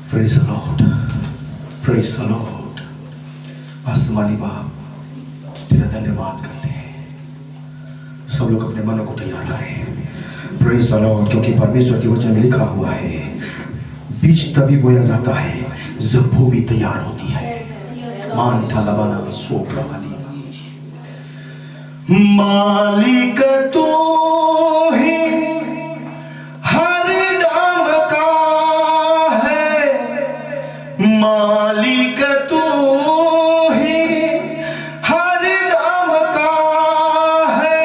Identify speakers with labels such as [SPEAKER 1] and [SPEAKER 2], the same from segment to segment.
[SPEAKER 1] Praise the Lord. Praise the Lord. आसमानी बाप तेरा धन्यवाद करते हैं। सब लोग अपने मनों को तैयार करें। Praise the Lord, क्योंकि परमेश्वर के वचन में लिखा हुआ है, बीज तभी बोया जाता है जब भूमि तैयार होती है। मान ठालाबाना सोप्रानी मालिक तू ही हर नाम का है, मालिक तू ही हर नाम का है,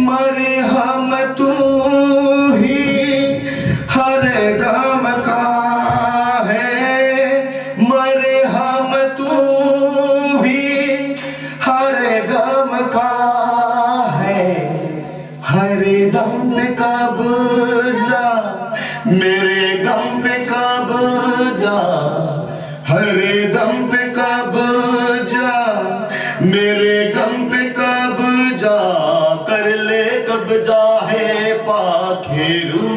[SPEAKER 1] मरहम तू ही हर गम का है, मरहम तू ही हर गम का है, हर दम पे कब्जा मेरे गम पे कब्जा, हर दम पे कब्जा मेरे गम पे कब्जा, कर ले कब्जा है पाखेरू,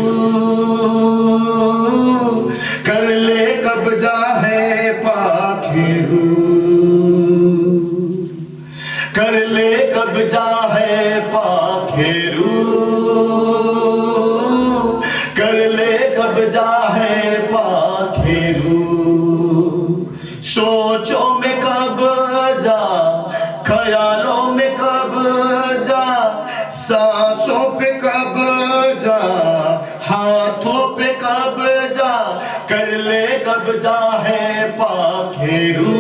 [SPEAKER 1] कर ले कब्जा है पाखेरू, कर ले कब्जा है पाखेरू, कर ले कब्जा है पाखेरू, सोचों में कब्जा, ख्यालों में कब्जा, सांसों पे कब्जा, हाथों पे कब्जा, कर ले कब्जा है पाखेरू,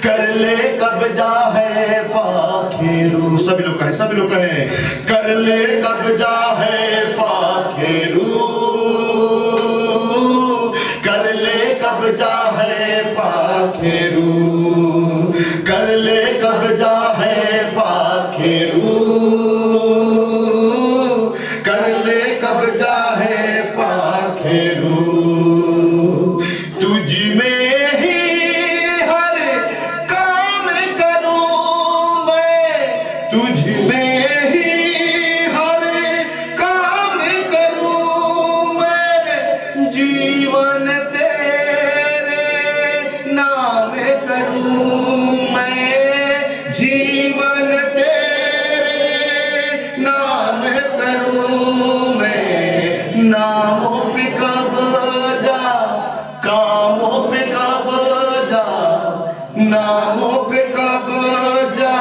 [SPEAKER 1] कर ले कब्जा है पाखेरू। सभी लोग कहें, सभी लोग कहें, कर ले कब्जा है पाखेरू, कर ले कब्जा है पाखेरू, कर ले कब्जा है पाखेरू, कर ले कब्जा है पाखेरू, तुझ में ही हर काम करूं मैं, तुझ में ही हर काम करूं मैं, जीवन तेरे नाम करूं मैं, जीवन तेरे नाम करूं मैं, नामों पे कब्जा, कामों पे कब्जा, नामों पे कब्जा,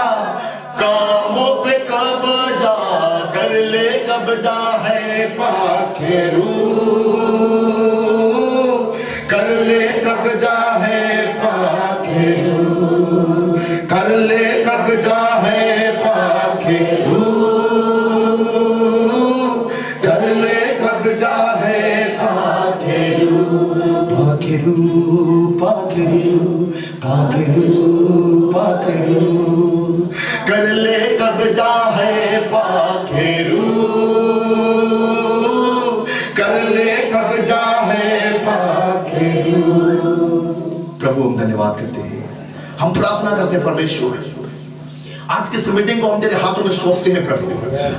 [SPEAKER 1] कामों पे कब्जा, कर ले कब्जा है पाखेरू, कर ले कब्जा है पाखेरू, कर ले कब्जा है पाखेरू, कर ले कब्जा है पाखेरू, पाखेरू, पाखेरू, पाखेरू, पाखेरू, कर ले कब्जा है पाखेरू, कर ले कब्जा है पाखेरू। प्रभु हम धन्यवाद करते हैं, हम प्रार्थना करते हैं परमेश्वर, आज के इस मीटिंग को हम तेरे हाथों में सौंपते हैं प्रभु।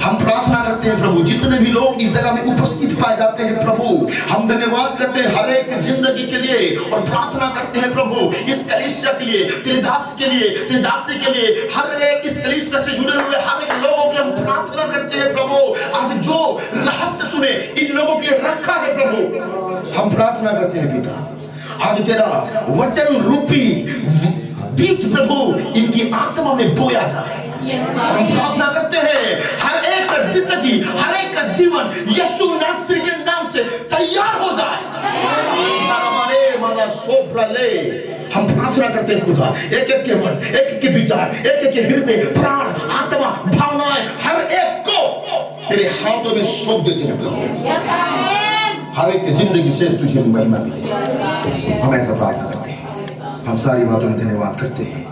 [SPEAKER 1] हम प्रार्थना करते हैं प्रभु, जितने भी लोग इस जगह में उपस्थित पाए जाते हैं प्रभु, हम धन्यवाद करते हैं हर एक जिंदगी के लिए, और प्रार्थना करते हैं प्रभु इस कलीसिया के लिए, तेरे दास के लिए, तेरे दासी के लिए, हर एक इस कलीसिया से जुड़े हुए हर एक लोगों के लिए हम प्रार्थना करते हैं प्रभु। आज जो रहस्य तूने इन लोगों के लिए रखा है प्रभु, हम प्रार्थना करते हैं पिता, आज तेरा वचन रूपी बीज प्रभु इनकी आत्मा में बोया जाए। हम प्रार्थना करते हैं हर एक का जिंदगी, हर एक का जीवन यीशु नासरी के नाम से तैयार हो जाए। हम प्रार्थना करते हैं खुदा, एक एक के मन, एक एक के विचार, एक एक के हृदय, प्राण, आत्मा, भावनाएं, हर एक को तेरे हाथों में सौंप देते हैं प्रभु। हर एक की जिंदगी से तुझे महिमा मिले, हम ऐसा प्रार्थना करते हैं। हम सारी बातों में धन्यवाद करते हैं,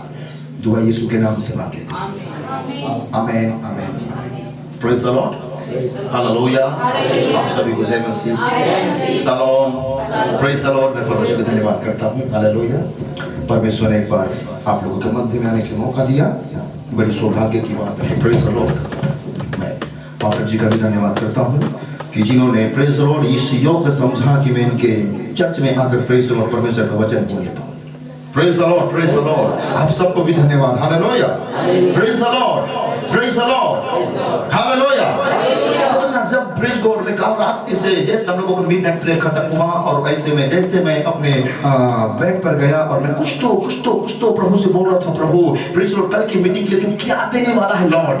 [SPEAKER 1] दुआ यीशु के नाम से मांग लेते हैं, amen, amen. Praise the Lord, hallelujah. आप सभी को जय मसीह, सलाम, प्रेज़ द लॉर्ड। मैं परमेश्वर का धन्यवाद करता हूँ, हालेलुया। परमेश्वर ने एक बार आप लोगों के मध्य में आने का मौका दिया, बड़ी सौभाग्य की बात है। Praise the Lord. मैं पास्टर जी का भी धन्यवाद करता हूँ। कि जिन्होंने प्रेज द लॉर्ड इस योग को समझा कि मैं इनके चर्च में आकर प्रेज द लॉर्ड परमेश्वर का वचन बोलता हूं। Praise the Lord, praise the Lord. आप सबको भी धन्यवाद। Hallelujah, praise the Lord, praise the Lord, hallelujah. समझना, जब प्रेज गॉड में कल रात ऐसे जैसे हम लोगों को मिडनाइट प्रेयर खत्म हुआ और ऐसे में जैसे मैं अपने बेड पर गया और मैं कुछ तो प्रभु से बोल रहा था, प्रभु प्रेज लॉर्ड कल की मीटिंग के लिए तू क्या देने वाला है लॉर्ड,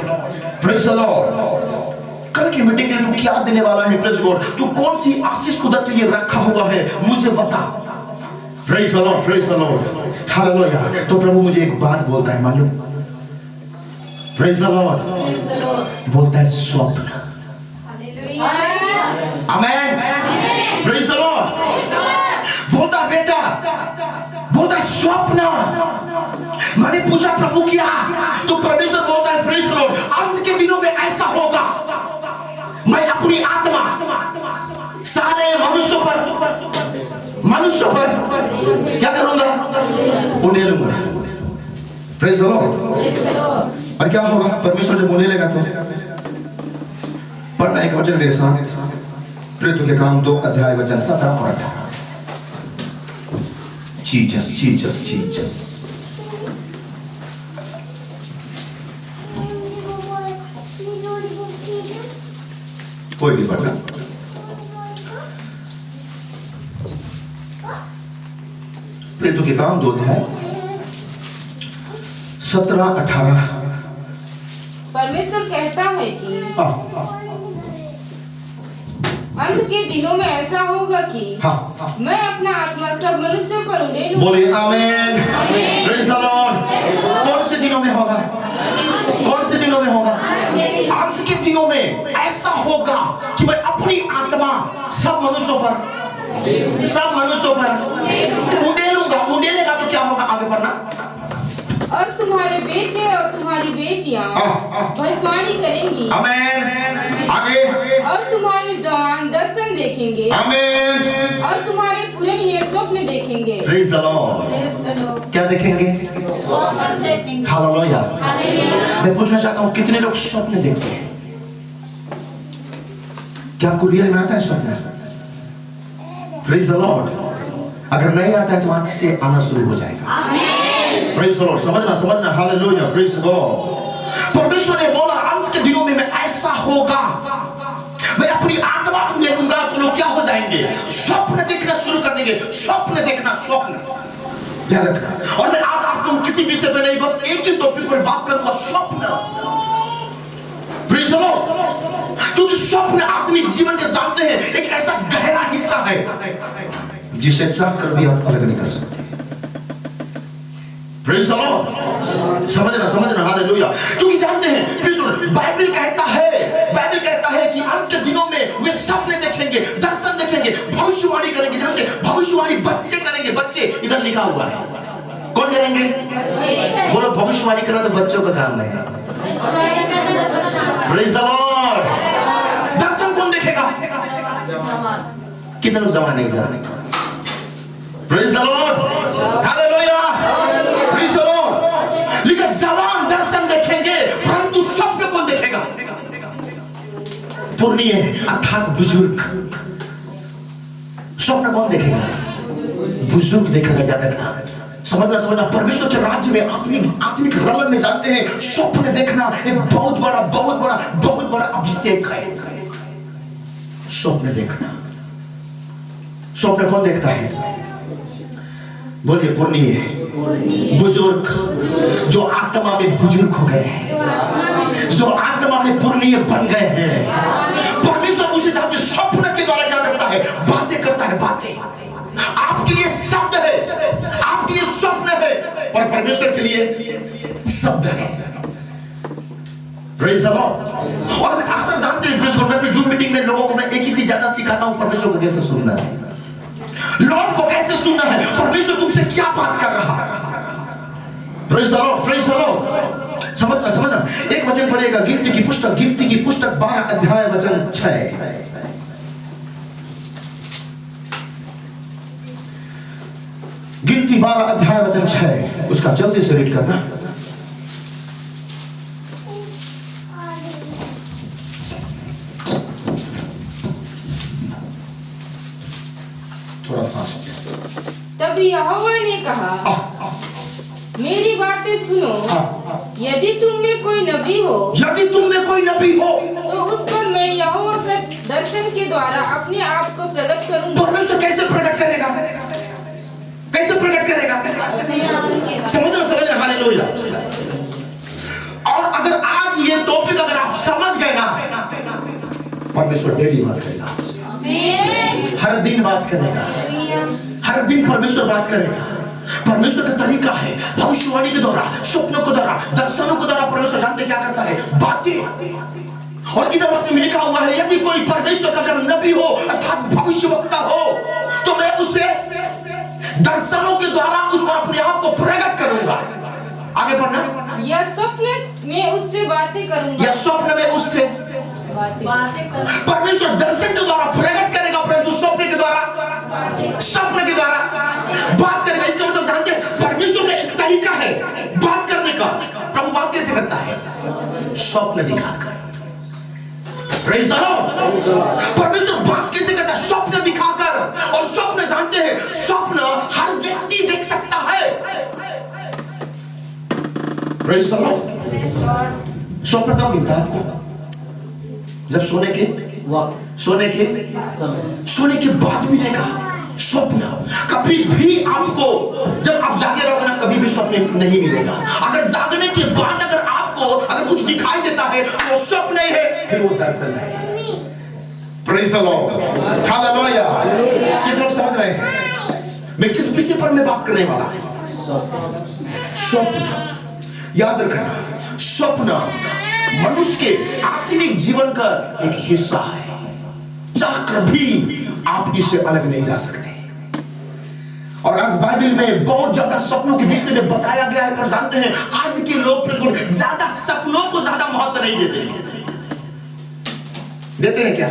[SPEAKER 1] प्रेज द लॉर्ड। कल की मीटिंग के लिए तू क्या देने वाला है प्रेज गॉड, तू कौन सी आशीष उधर के लिए रखा हुआ है मुझे बता। Praise the Lord, praise the Lord, hallelujah. तो प्रभु मुझे एक बात बोलता है मालूम, प्रेज द लॉर्ड बोलता है स्वप्न। आमेन, प्रेज द लॉर्ड। बोलता बेटा, बोलता स्वप्न। मैंने पूछा प्रभु क्या, तो परमेश्वर बोलता है प्रेज द लॉर्ड अंत के दिनों में ऐसा होगा, मैं अपनी आत्मा सारे मनुष्यों पर क्या करूंगा, उंडेलूंगा। Praise the Lord. और क्या होगा, परमेश्वर जब बोलने लगा तो पढ़ना एक वचन मेरे साथ, प्रेरितों के काम 2 अध्याय वचन 17 और 18। Jesus Jesus Jesus. कोई भी पढ़ना। प्रेरितों के काम 2 अध्याय 17-18।
[SPEAKER 2] परमेश्वर कहता है कि अंत के दिनों में ऐसा होगा कि मैं अपना आत्मा सब मनुष्यों पर उड़ेलूंगा।
[SPEAKER 1] बोलिए आमेन, प्रेज द लॉर्ड। कौन से दिनों में होगा, कौन से दिनों में होगा, अंत के दिनों में ऐसा होगा कि मैं अपनी आत्मा सब मनुष्यों पर उड़ेलूंगा। उड़ेलेगा तो क्या होगा, आगे बढ़ना।
[SPEAKER 2] और तुम्हारे बेटे और तुम्हारी बेटियां भविष्यवाणी करेंगी।
[SPEAKER 1] आमेन, आगे।
[SPEAKER 2] और तुम्हारे जवान दर्शन देखेंगे।
[SPEAKER 1] आमेन।
[SPEAKER 2] और तुम्हारे पुरनिये स्वप्न देखेंगे।
[SPEAKER 1] Praise the Lord. क्या देखेंगे, हालेलुया। मैं पूछना चाहता हूँ कितने लोग स्वप्न देखते हैं, क्या आपको रियल में आता है स्वप्न? Praise the Lord. अगर नहीं आता है तो आज से आना शुरू हो जाएगा। Praise the Lord. समझना, हालेलुया, प्रेज गॉड। परमेश्वर ने बोला अंत के दिनों में मैं ऐसा होगा, मैं अपनी आत्मा को ले लूंगा तो लोग क्या हो जाएंगे, स्वप्न देखना शुरू कर देंगे। स्वप्न देखना, स्वप्न याद रखना। और मैं आज आप लोग किसी विषय पे नहीं, बस एक ही टॉपिक पर बात करूंगा, स्वप्न। Praise the Lord. क्योंकि स्वप्न आत्मिक जीवन के जानते हैं एक ऐसा गहरा हिस्सा है जिसे चाह कर भी आप अलग नहीं कर सकते। Praise the Lord. समझना, हालेलुया। क्योंकि जानते हैं प्रेज द लॉर्ड, बाइबल कहता है कि अंत के दिनों में वे सपने देखेंगे, दर्शन देखेंगे, भविष्यवाणी करेंगे। जानते हैं भविष्यवाणी बच्चे करेंगे, बच्चे। इधर लिखा हुआ है, कौन करेंगे? बोलो भविष्यवाणी करना तो बच्चों का काम नहीं है। Praise the Lord. दर्शन कौन देखेगा? कितने लोग जमाने नहीं जाने? Praise the Lord, hallelujah, praise the Lord. लेकिन जवान दर्शन देखेंगे परंतु स्वप्न कौन देखेगा? पुरनिये अर्थात बुजुर्ग। स्वप्न कौन देखेगा? बुजुर्ग देखेगा। याद रखना, समझना। परमेश्वर के राज्य में आत्मिक रंग में जानते हैं स्वप्न देखना एक बहुत बड़ा अभिषेक है। स्वप्न देखना। स्वप्न कौन देखता है? बोलिए पुरनिये, बुजुर्ग, जो आत्मा में बुजुर्ग हो गए हैं, जो आत्मा में पुरनिये बन गए हैं। परमेश्वर उसे जानते स्वप्न के द्वारा क्या करता है? बातें करता है, बातें। आपके लिए शब्द है, आपके लिए स्वप्न है, और परमेश्वर के लिए शब्द है। Praise the Lord. और मैं अक्सर जानते हैं प्रेज गॉड, मैं जूम मीटिंग में लोगों को मैं एक ही चीज ज्यादा सिखाता हूं, परमेश्वर को कैसे सुनना है, लॉर्ड को कैसे सुनना है, परमेश्वर तुमसे क्या बात कर रहा है। Praise the Lord, praise the Lord. समझना। एक वचन पढ़ेगा गिनती की पुस्तक 12 अध्याय वचन 6। गिनती 12 अध्याय वचन 6, उसका जल्दी से रीड करना। थोड़ा फास्ट।
[SPEAKER 2] तब यहोवा ने कहा, मेरी बातें सुनो। यदि तुम में कोई नबी हो,
[SPEAKER 1] यदि तुम में कोई नबी हो,
[SPEAKER 2] तो उस पर मैं यहोवा के दर्शन के द्वारा अपने आप को प्रकट करूंगा।
[SPEAKER 1] परमेश्वर कैसे प्रकट करेगा? कैसे प्रकट करेगा? समझ रहे? हालेलुया। और अगर आज ये टॉपिक अगर आप समझ गए ना, परमेश्वर डेली बात करेगा आपसे, हर दिन बात करेगा, हर दिन परमेश्वर बात करेगा। परमेश्वर का तरीका है भविष्यवाणी के द्वारा, स्वप्नों के द्वारा, दर्शनों के द्वारा। परमेश्वर जानते क्या करता है? बातें। और इधर वक्त में लिखा हुआ है, यदि कोई परमेश्वर का अगर नबी हो अर्थात भविष्यवक्ता हो, तो मैं उसे दर्शनों के द्वारा उस पर अपने आप को प्रकट करूंगा। आगे बढ़ना।
[SPEAKER 2] या स्वप्न में उससे बातें करूंगा।
[SPEAKER 1] या स्वप्न में उससे परमेश्वर दर्शन के द्वारा प्रकट करेगा, परंतु स्वप्न के द्वारा बात करेगा। इसका मतलब जानते हैं, परमेश्वर का एक तरीका है बात करने का। प्रभु बात कैसे करता है? स्वप्न दिखाकर। Praise the Lord. परमेश्वर बात कैसे करता है? स्वप्न दिखाकर। और स्वप्न जानते हैं, स्वप्न हर व्यक्ति देख सकता है। Praise the Lord. स्वप्न कब मिलता है आपको? जब सोने के बाद मिलेगा स्वप्न। कभी भी आपको, जब आप जागे रहोगे ना, कभी भी स्वप्न नहीं मिलेगा। अगर जागने के बाद अगर आपको अगर कुछ दिखाई देता है, तो वो स्वप्न नहीं है, फिर वो दर्शन है। Praise the Lord. हालेलुया। कितने लोग समझ रहे हैं मैं किस विषय पर मैं बात करने वाला हूं? स्वप्न। याद रखना, स्वप्न मनुष्य के आत्मिक जीवन का एक हिस्सा है। चाहकर भी आप इससे अलग नहीं जा सकते। और आज बाइबल में बहुत ज्यादा सपनों के विषय में बताया गया है, पर जानते हैं आज के लोग ज्यादा सपनों को ज्यादा महत्व नहीं देते हैं। देते हैं क्या?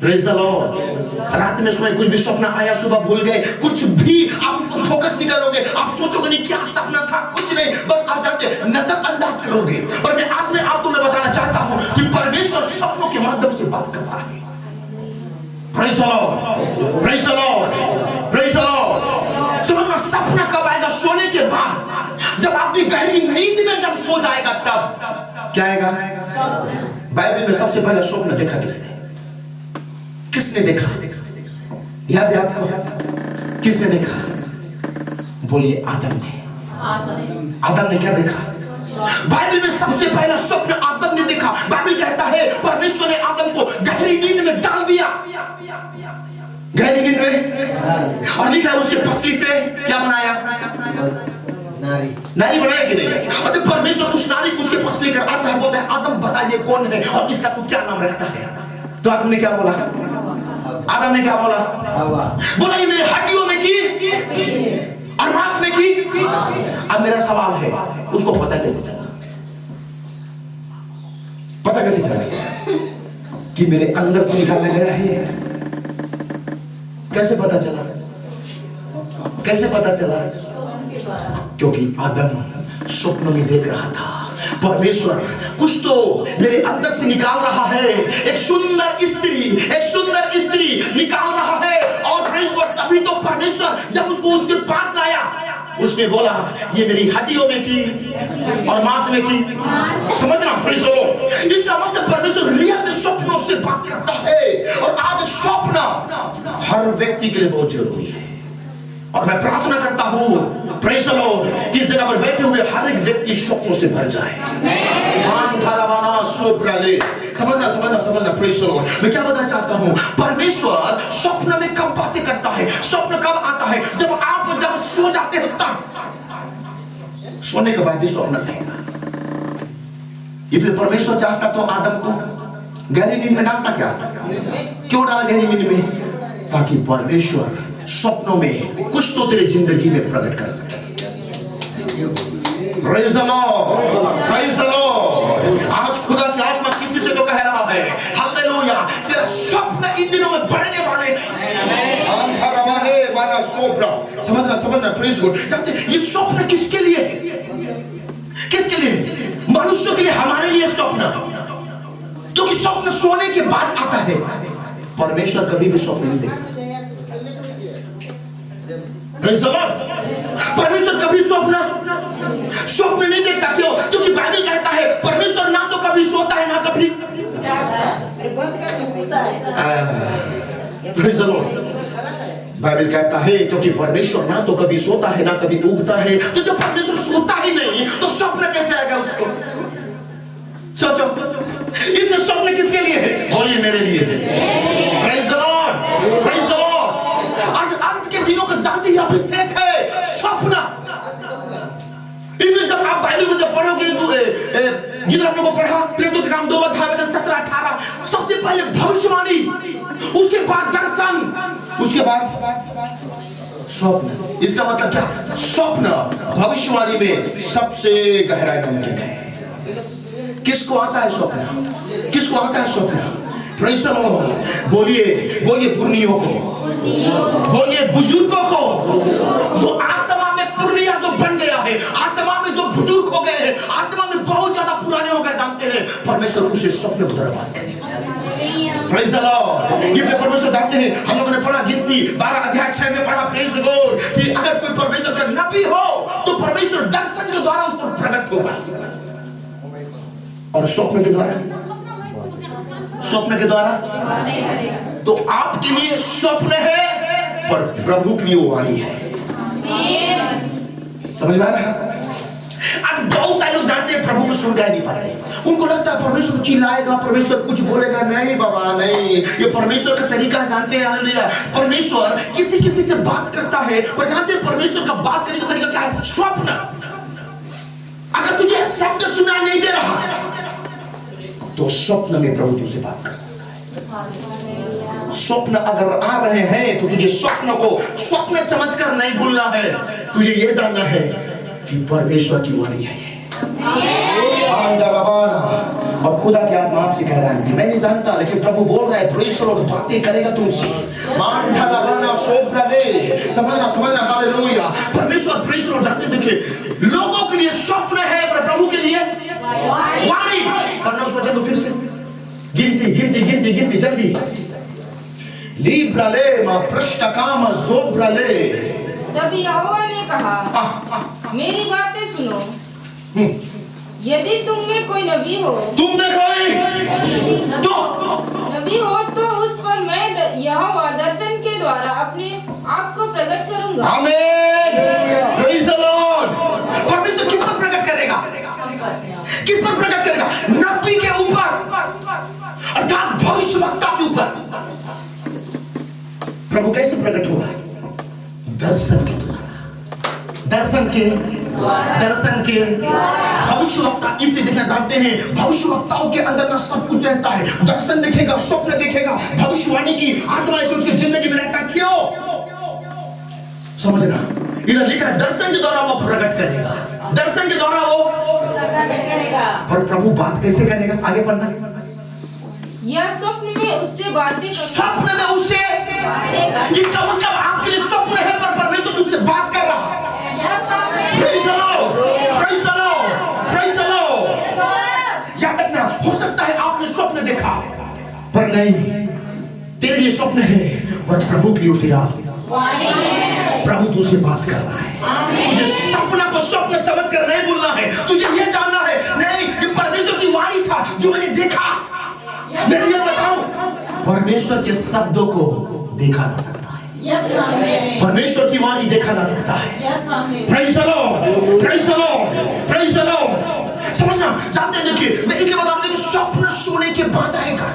[SPEAKER 1] Praise the Lord. रात में सोए, कुछ भी सपना आया, सुबह भूल गए, कुछ भी आप उसको फोकस नहीं करोगे, आप सोचोगे नहीं क्या सपना था, कुछ नहीं, बस आप जानते नजरअंदाज करोगे। पर मैं आज आपको बताना चाहता हूं कि परमेश्वर सपनों के माध्यम से बात करता है। Praise the Lord, praise the Lord, praise the Lord. समझना, सपना कब आएगा? सोने के बाद, जब आपकी गहरी नींद में जब सो जाएगा, तब क्या आएगा? बाइबल में सबसे पहले स्वप्न देखा किसने? किसने देखा? याद है आपको? किसने देखा? बोलिए, आदम ने। आदम ने क्या देखा? बाइबल में सबसे पहला स्वप्न आदम ने देखा। बाइबल कहता है परमेश्वर ने आदम को गहरी नींद में डाल दिया। गहरी नींद में, और लिखा है उसके पसली से क्या बनाया? नारी बनाया कि नहीं? और जब परमेश्वर उस नारी को उसके पास लेकर आता है, बोलता है आदम बता ये कौन है और इसका तू क्या नाम रखता है? तो आदम ने क्या बोला? आदम ने क्या बोला? बोला ये मेरे हड्डियों में की और मांस में की। अब मेरा सवाल है, उसको पता कैसे चला? पता कैसे चला कि मेरे अंदर से निकाला गया है? कैसे पता चला? कैसे पता चला? क्योंकि आदम स्वप्न में देख रहा था परमेश्वर कुछ तो मेरे अंदर से निकाल रहा है। एक सुंदर स्त्री निकाल रहा है। और तभी तो परमेश्वर जब उसको उसके पास लाया, उसने बोला ये मेरी हड्डियों में की और मांस में की। समझना, प्रेज़ द लॉर्ड। इसका मतलब परमेश्वर रियल में स्वप्नों से बात करता है। और आज स्वप्न हर व्यक्ति के लिए बहुत जरूरी है। और मैं प्रार्थना करता हूं, प्रेज़ द लॉर्ड, कि इस जगह पर बैठे हुए हर एक व्यक्ति स्वप्नों से भर जाए। समझना, प्रेज़ द लॉर्ड। मैं क्या बताना चाहता हूं, परमेश्वर स्वप्न में कब बातें करता है? स्वप्न कब आता है? जब आप सो जाते हो, तब सोने के बाद भी स्वप्न आएगा। इसलिए परमेश्वर चाहता तो आदम को गहरी नींद में डालता। क्या क्यों डाला गहरी नींद में? ताकि परमेश्वर स्वप्नों में कुछ तो तेरे जिंदगी में प्रकट कर सके। Praise the Lord, praise the Lord. आज खुदा की आत्मा किसी से तो कह रहा है, हालेलुया, तेरा स्वप्न इन दिनों में बढ़ने वाले हैं। समझना, प्रेज़ गॉड। जानते ये स्वप्न किसके लिए है? किसके लिए? मनुष्यों के लिए, हमारे लिए स्वप्न। क्योंकि स्वप्न सोने के बाद आता है। परमेश्वर कभी भी स्वप्न नहीं देखता। Praise the Lord. परमेश्वर कभी स्वप्न नहीं देखता। क्यों? क्योंकि बाइबल कहता है परमेश्वर ना तो कभी सोता है ना कभी Praise the Lord. बाइबल कहता है क्योंकि परमेश्वर ना तो कभी सोता है ना कभी उगता है, तो जब परमेश्वर सोता ही नहीं तो स्वप्न कैसे आएगा उसको? सोचो, इसमें स्वप्न किसके लिए है? बोलिए मेरे लिए। Praise the Lord. Praise the Lord. आज अंत के दिनों का जाति अभिषेक है स्वप्न। इसलिए जब आप बाइबल को जब पढ़ोगे जिधर हम लोगों को पढ़ा प्रेरितों के काम 2 अध्याय 17-18, सबसे पहले भविष्यवाणी, उसके बाद दर्शन, उसके बाद स्वप्न। इसका मतलब क्या? स्वप्न भविष्यवाणी में सबसे गहराई में मुमकिन है। किसको आता है स्वप्न? किसको आता है स्वप्न? Praise the Lord. बोलिए पुर्नियों को, बोलिए बुजुर्गों को, जो आत्मा में पुर्निया जो बन गया है, आत्मा में जो बुजुर्ग हो गए हैं, आत्मा में बहुत ज्यादा पुराने हो गए, जानते हैं परमेश्वर उसे स्वप्न को बर्बाद करेगा। Praise the Lord. ये परमेश्वर जानते हैं, हम लोगों ने पढ़ा गिनती 12 अध्याय 6 में पढ़ा Praise the Lord कि अगर कोई परमेश्वर का नबी हो तो परमेश्वर दर्शन के द्वारा उसको प्रकट होगा, और स्वप्न के द्वारा तो आपके लिए स्वप्न है पर प्रभु के लिए वो वाणी है। समझ में आ रहा है? आज बहुत सारे लोग जानते हैं प्रभु को सुनकर नहीं पाते। उनको लगता है परमेश्वर चिल्लाएगा, परमेश्वर कुछ बोलेगा। नहीं बाबा नहीं, ये परमेश्वर का तरीका जानते हैं। हालेलुया। परमेश्वर किसी से बात करता है, और जानते हैं परमेश्वर का बात करने का तरीका क्या है? स्वप्न। अगर तुझे शब्द सुनाई नहीं दे रहा तो स्वप्न में प्रभु तुझसे बात कर सकता है। स्वप्न अगर आ रहे हैं तो तुझे स्वप्न को स्वप्न समझकर नहीं भूलना है, तुझे यह जानना है कि परमेश्वर की वाणी है। और खुदा की आत्मा आपसे कह रहा है, मैं नहीं जानता, लेकिन प्रभु बोल रहा है परमेश्वर और बातें करेगा तुमसे। समझना हालेलुया। परमेश्वर जानते देखिए लोगों के लिए स्वप्न है पर प्रभु के लिए वाणी। पढ़ना उसको चलो फिर से, गिनती जल्दी। लिब्राले मा प्रष्टकाम जोब्राले।
[SPEAKER 2] तब यहोवा ने कहा, मेरी बातें सुनो। यदि तुम में कोई नबी हो,
[SPEAKER 1] तुम में कोई
[SPEAKER 2] नबी हो तो उस पर मैं यहोवा दर्शन के द्वारा अपने आप को प्रकट करूंगा।
[SPEAKER 1] आमीन। Praise the Lord. परमेश्वर किस पर प्रकट करेगा? किस पर प्रकट करेगा? नबी के ऊपर, अर्थात भविष्यवक्ता के ऊपर। प्रभु कैसे प्रकट होगा? दर्शन के द्वारा। दर्शन के भविष्यवक्ता इसलिए देखना जानते हैं, भविष्यवक्ताओं के अंदर ना सब कुछ रहता है। दर्शन देखेगा, स्वप्न देखेगा, भविष्यवाणी की आत्मा इसमें उसकी जिंदगी में रहता। क्यों? समझना, इधर लिखा है दर्शन के द्वारा वो प्रकट करेगा, दर्शन के द्वारा वो प्रकट करेगा। पर प्रभु बात कैसे करेगा? आगे पढ़ना।
[SPEAKER 2] या स्वप्न में उससे बातें,
[SPEAKER 1] स्वप्न में उससे, इसका मतलब आपके लिए स्वप्न है पर परमेश्वर तुझसे बात कर रहा है। Praise the Lord, praise the Lord, praise the Lord। याद रखना, हो सकता है आपने स्वप्न देखा पर नहीं, तेरे लिए स्वप्न है पर प्रभु के लिए तेरा प्रभु तुझसे बात कर रहा है। तुझे सपना को स्वप्न समझकर नहीं भूलना है, तुझे यह जानना है नहीं ये परमेश्वर की वाणी था जो मैंने देखा। मैं ये बताऊं, परमेश्वर के शब्दों को देखा जा सकता है, परमेश्वर की वाणी देखा जा सकता है। Praise the Lord, praise the Lord, praise the Lord। समझना जानते हैं, देखिए मैं इसके बाद आपको स्वप्न सोने के बाद आएगा,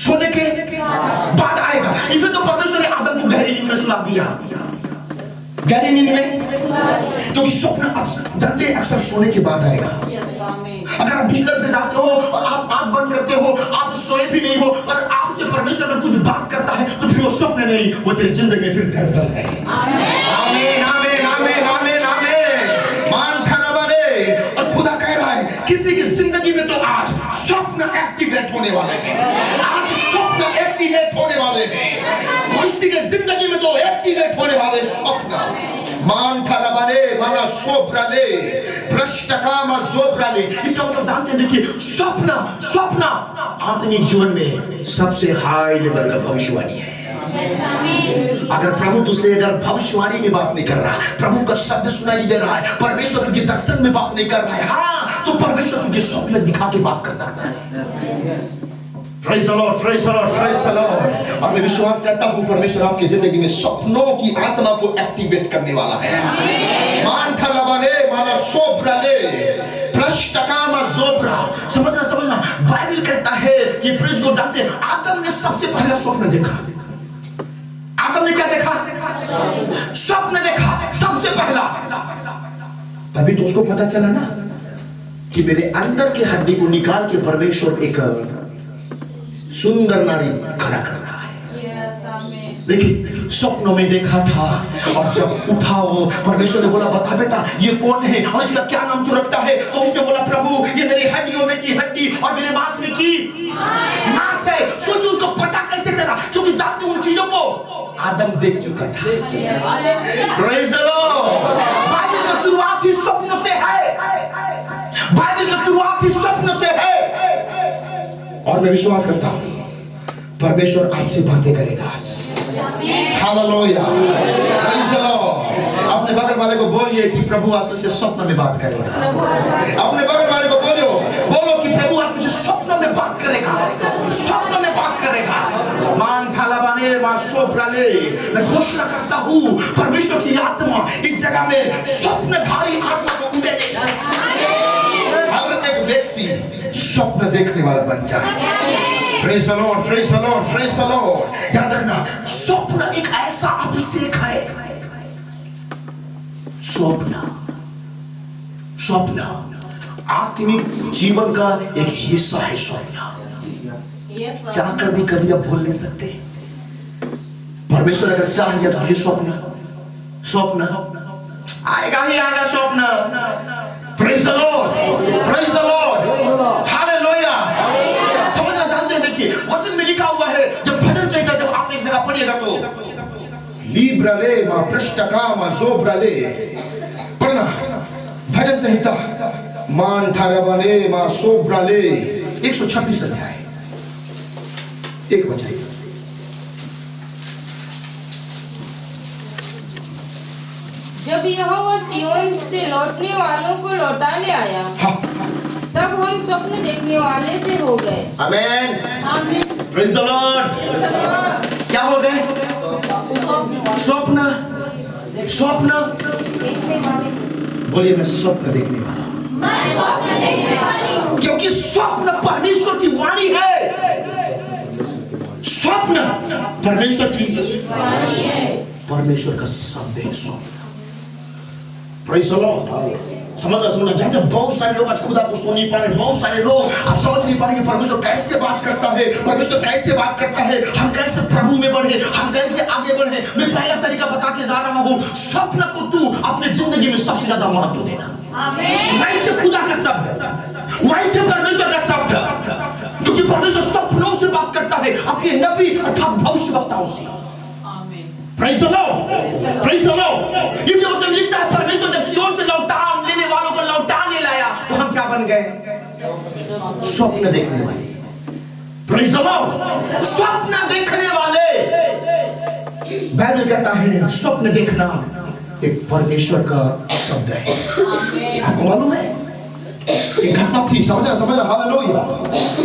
[SPEAKER 1] सोने के बाद आएगा। इसलिए तो परमेश्वर ने आदम को गहरी नींद में सुला दिया, गहरी नींद में, क्योंकि स्वप्न जानते हैं अक्सर सोने के बाद आएगा। अगर आप बिस्तर पे जाते हो और आप आंख बंद करते हो, आप सोए भी नहीं हो, पर आपसे परमेश्वर अगर कुछ बात करता है तो फिर वो स्वप्न नहीं, वो तेरी जिंदगी में फिर दर्शन है। आमीन, आमीन, आमीन, आमीन, आमीन। मान खड़ा बने। और खुदा कह रहा है किसी की जिंदगी में तो आज स्वप्न एक्टिवेट होने वाले हैं, आज स्वप्न एक्टिवेट होने वाले हैं, किसी के जिंदगी में तो एक्टिवेट होने वाले स्वप्न। मान थलबले मना सोब्रले प्रष्टकामा सोब्रले। इसका मतलब जानते हैं, देखिए स्वप्न आत्मिक जीवन में सबसे हाई लेवल का भविष्यवाणी है। अगर प्रभु तुझसे अगर भविष्यवाणी में बात नहीं कर रहा, प्रभु का शब्द सुनाई नहीं दे रहा है, परमेश्वर तुझे दर्शन में बात नहीं कर रहा है, हाँ तो परमेश्वर तुझे स्वप्न दिखा के बात कर सकता है। Praise the Lord, praise the Lord, praise the Lord। और मैं विश्वास करता हूँ परमेश्वर आपकी जिंदगी में सपनों की आत्मा को एक्टिवेट करने वाला है। मान थलबले माना सोब्रले प्रष्टकामा जोब्रा। समझना बाइबल कहता है कि प्रेज को जानते हैं, आदम ने सबसे पहला स्वप्न देखा। आदम ने क्या देखा? स्वप्न देखा सबसे पहला। तभी तो उसको पता चला ना कि मेरे अंदर की हड्डी को निकाल के परमेश्वर एक सुंदर नारी खड़ा कर रहा है। देखिए स्वप्नों में देखा था, और जब उठा वो परमेश्वर ने बोला बता बेटा ये कौन है और इसका क्या नाम तू रखता है? तो उसने बोला प्रभु ये मेरी हड्डियों में की हड्डी और मेरे मांस में की मांस है। सोचो उसको पता कैसे चला, क्योंकि जाते उन चीजों को आदम देख चुका था। Praise the Lord. बाइबल का शुरुआत ही स्वप्न से है। बाइबल का शुरुआत ही स्वप्न से है। और मैं विश्वास करता हूं परमेश्वर आपसे बातें करेगा। Hallelujah, praise the Lord. अपने बगल वाले को बोलिए कि प्रभु आज तुझसे स्वप्न में बात करेगा। अपने बगल वाले को बोलो कि प्रभु आज तुझसे स्वप्न में बात करेगा, स्वप्न में बात करेगा। मान थालाबाने मान सोब्राले। मैं घोषणा करता हूं परमेश्वर की आत्मा इस जगह में स्वप्नधारी आत्मा को उड़ेगी। हर एक व्यक्ति स्वप्न देखने वाला बन जाए। Praise the Lord, praise the Lord, praise the Lord। याद रखना स्वप्न एक ऐसा अभिषेक है। स्वप्न आत्मिक जीवन का एक हिस्सा है। स्वप्न चाहकर भी कभी आप भूल नहीं सकते। परमेश्वर अगर चाह लिया तो तुझे स्वप्न आएगा ही आएगा। स्वप्न। Praise the Lord, praise the Lord, hallelujah। समझना जानते हैं, देखिए वचन में लिखा हुआ है, जब भजन संहिता जब आप एक जगह पढ़िएगा तो लिब्रले मा पृष्ठका मा जोब्रले पढ़ना। भजन संहिता मान थारबले मा सोब्रले 126 अध्याय 1 वचन।
[SPEAKER 2] जब यहोवा सिय्योन से लौटने वालों को लौटाने आया, तब हम स्वप्न देखने वाले से हो गए।
[SPEAKER 1] आमेन,
[SPEAKER 2] आमीन।
[SPEAKER 1] Praise the Lord. क्या हो गए? स्वप्न बोलिए मैं स्वप्न देखने वाला हूं। क्योंकि स्वप्न परमेश्वर की वाणी है। स्वप्न परमेश्वर की वाणी है, परमेश्वर का शब्द है स्वप्न। Praise the Lord. समझना जब बहुत सारे लोग आज खुदा को सुन नहीं पा रहे, बहुत सारे लोग आप समझ नहीं पा रहे कि परमेश्वर कैसे बात करता है, परमेश्वर कैसे बात करता है, हम कैसे प्रभु में बढ़े, हम कैसे आगे बढ़े। मैं पहला तरीका बता के जा रहा हूँ। स्वप्न को तू अपने जिंदगी में सबसे ज्यादा महत्व देना। आमीन। वहीं से खुदा का शब्द, वहीं से परमेश्वर का शब्द, क्योंकि परमेश्वर सपनों से बात करता है, अपने नबी अर्थात भविष्यवक्ताओं से। Praise the Lord, praise the Lord। ये वचन लिखता है परमेश्वर जब सिय्योन से लौटा लेने वालों को लौटाने लाया तो हम क्या बन गए? स्वप्न देखने वाले। Praise the Lord। स्वप्न देखने वाले। बाइबल कहता है स्वप्न देखना एक परमेश्वर का शब्द है। आपको मालूम है एक घटना थी, समझा हालेलुया।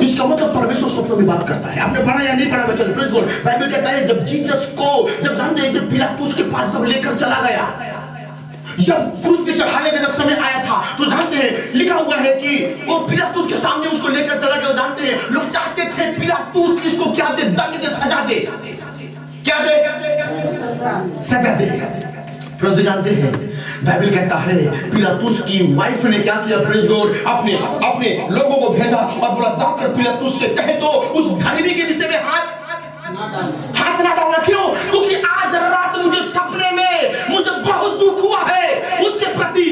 [SPEAKER 1] इसका मतलब परमेश्वर स्वप्नों में बात करता है। आपने पढ़ा या नहीं पढ़ा वचन? Praise God. बाइबल कहता है जब जीसस को जब जानते हैं इसे पिलातुस के पास जब लेकर चला गया, जब क्रूस पे चढ़ाने का जब समय आया था, तो जानते हैं लिखा हुआ है कि वो पिलातुस के सामने उसको लेकर चला गया। जानते हैं लोग चाहते थे पिलातुस इसको क्या दे, दंड दे, सजा दे। क्या दे? सजा दे। परंतु जानते हैं बाइबल कहता है पिलातुस की वाइफ ने क्या किया? Praise God. अपने लोगों को भेजा और बोला जाकर पिलातुस से कहे तो उस धर्मी के विषय में हाथ ना डालना। क्यों? क्योंकि आज रात मुझे सपने में मुझे बहुत दुख हुआ है उसके प्रति।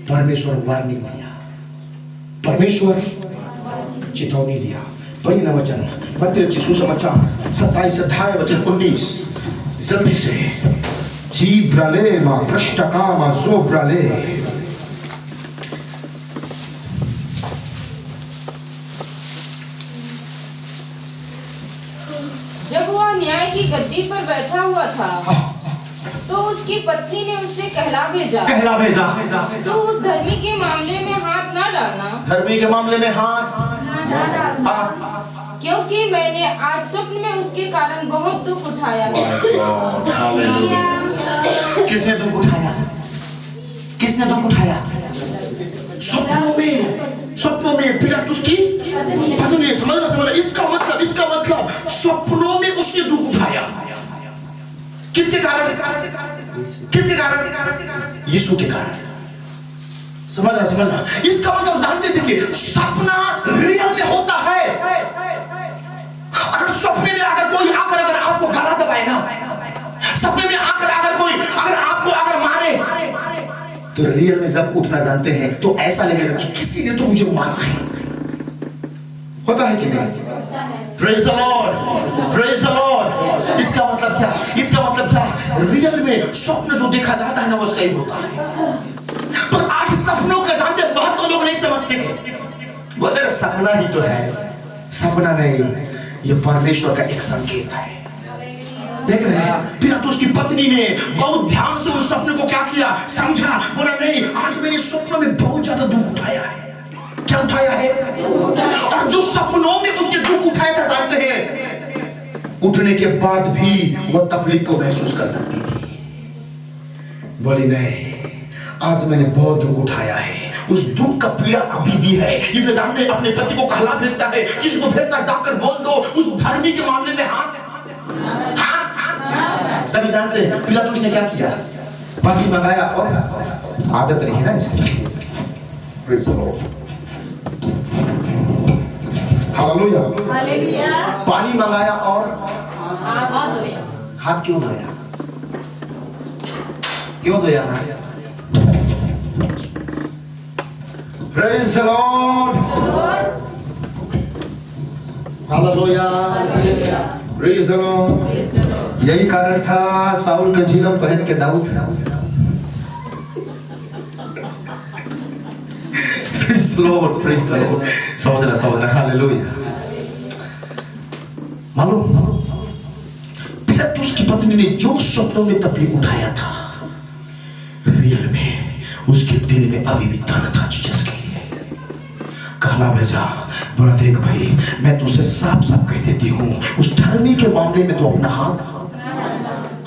[SPEAKER 1] परमेश्वर वार्निंग दिया, परमेश्वर चेतावनी दिया। पढ़िए ना वचन मत्ती की सुसमाचार 27 अध्याय वचन 19 जल्दी से। जीब्रले मा पृष्ठका मा जोब्रले।
[SPEAKER 2] जब वह न्याय की की गद्दी पर बैठा हुआ था। तो उसकी पत्नी ने उससे कहला भेजा
[SPEAKER 1] कहला
[SPEAKER 2] तो उस धर्मी के मामले में हाथ ना डालना।
[SPEAKER 1] धर्मी के मामले में हाथ
[SPEAKER 2] क्योंकि मैंने आज स्वप्न में उसके कारण बहुत दुख उठाया।
[SPEAKER 1] किसने दुख उठाया? किसने दुख उठाया? स्वप्नों में पिलातुस की पत्नी। समझना, इसका मतलब स्वप्नों में उसने दुख उठाया। किसके कारण? यीशु के कारण। समझना, इसका मतलब जानते थे कि सपना रियल में होता है। अगर सपने में अगर कोई आकर अगर आपको गला दबाए ना, सपने में आकर अगर कोई अगर आपको अगर मारे, तो रियल में जब उठना जानते हैं तो ऐसा लगेगा कि किसी ने तो मुझे मारा है। होता है कि नहीं? Praise the Lord, praise the Lord। इसका मतलब क्या? रियल में स्वप्न जो देखा जाता है ना वो सही होता है। पर आज सपनों का जानते बहुत तो लोग नहीं समझते हैं। वो अगर सपना ही तो है, सपना नहीं, ये परमेश्वर का एक संकेत है। देख रहे हैं, पिलातुस की पत्नी ने बहुत ध्यान से उस सपने को क्या किया, समझा। बोला नहीं, आज मैंने सपनों में बहुत ज्यादा दुख उठाया है। क्या उठाया है? और जो सपनों में उसने दुख उठाया था जानते हैं, उठने के बाद भी वो तकलीफ को महसूस कर सकती थी। बोली नहीं, आज मैंने बहुत दुख उठाया है। उस दुख का पीड़ा अभी भी है। इसलिए जानते हैं, अपने पति को कहला भेजता है, किसी को भेजता, जाकर बोल दो उस धर्मी के मामले में हाथ। तभी जानते हैं पिलातुस ने क्या किया, पानी मंगाया। और आदत नहीं है ना इसकी। Praise the Lord, hallelujah. पानी मंगाया और हाथ क्यों धोया? क्यों धोया? Praise the Lord, hallelujah, praise the Lord. यही कारण था साउल का झिलम पहन के दाऊद प्रेज़ द लॉर्ड, समझना, हालेलुया। मालूम, पिलातुस की पत्नी ने जो स्वप्नों में तकलीफ उठाया था, रियल में उसके दिल में अभी भी दर्द था जीसस के लिए। कहला भेजा, बोला देख भाई, मैं तुझसे साफ कह देती हूँ, उस धर्मी के मामले में तो अपना